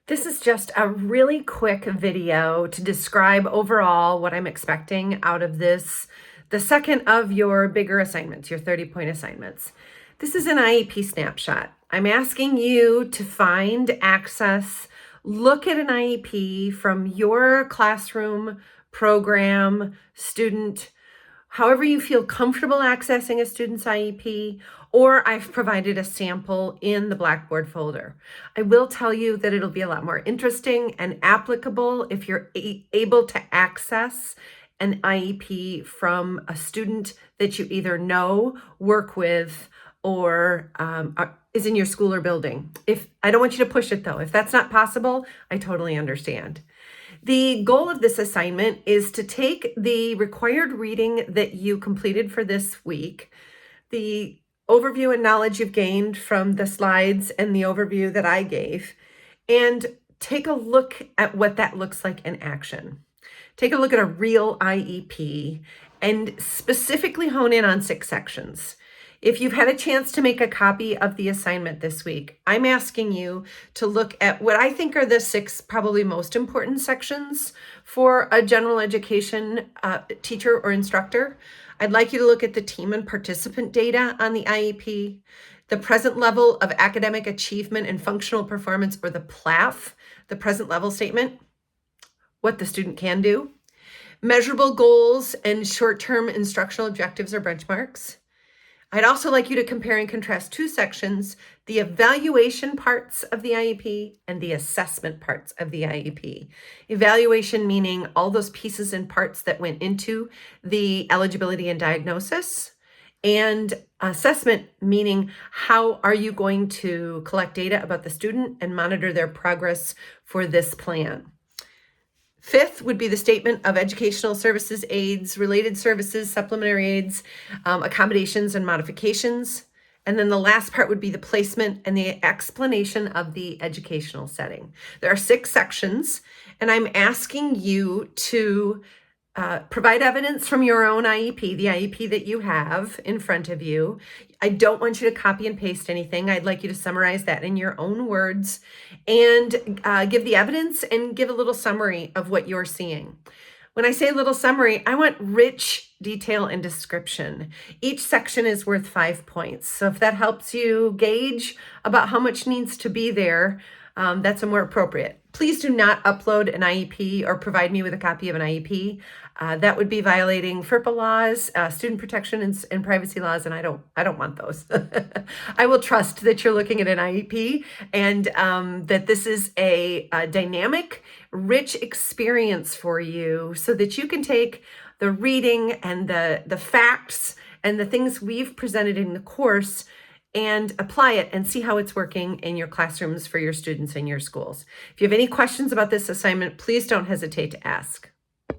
This is just a really quick video to describe overall what I'm expecting out of this, the second of your bigger assignments, your 30-point assignments. This is an IEP snapshot. I'm asking you to find, access, look at an IEP from your classroom, program, student, however you feel comfortable accessing a student's IEP, or I've provided a sample in the Blackboard folder. I will tell you that it'll be a lot more interesting and applicable if you're able to access an IEP from a student that you either know, work with, or is in your school or building. If I don't want you to push it though. If that's not possible, I totally understand. The goal of this assignment is to take the required reading that you completed for this week, the overview and knowledge you've gained from the slides and the overview that I gave, and take a look at what that looks like in action. Take a look at a real IEP and specifically hone in on 6 sections. If you've had a chance to make a copy of the assignment this week, I'm asking you to look at what I think are the 6 probably most important sections for a general education teacher or instructor. I'd like you to look at the team and participant data on the IEP, the present level of academic achievement and functional performance, or the PLAF, the present level statement, what the student can do, measurable goals and short-term instructional objectives or benchmarks. I'd also like you to compare and contrast 2 sections, the evaluation parts of the IEP and the assessment parts of the IEP. Evaluation meaning all those pieces and parts that went into the eligibility and diagnosis, and assessment meaning how are you going to collect data about the student and monitor their progress for this plan. 5th would be the statement of educational services, aids, related services, supplementary aids, accommodations and modifications. And then the last part would be the placement and the explanation of the educational setting. There are 6 sections, and I'm asking you to provide evidence from your own IEP, the IEP that you have in front of you. I don't want you to copy and paste anything. I'd like you to summarize that in your own words and give the evidence and give a little summary of what you're seeing. When I say a little summary, I want rich detail and description. Each section is worth 5 points. So if that helps you gauge about how much needs to be there, that's more appropriate. Please do not upload an IEP or provide me with a copy of an IEP. That would be violating FERPA laws, student protection and privacy laws, and I don't want those. I will trust that you're looking at an IEP and that this is a dynamic, rich experience for you so that you can take the reading and the facts and the things we've presented in the course and apply it and see how it's working in your classrooms for your students in your schools. If you have any questions about this assignment, please don't hesitate to ask.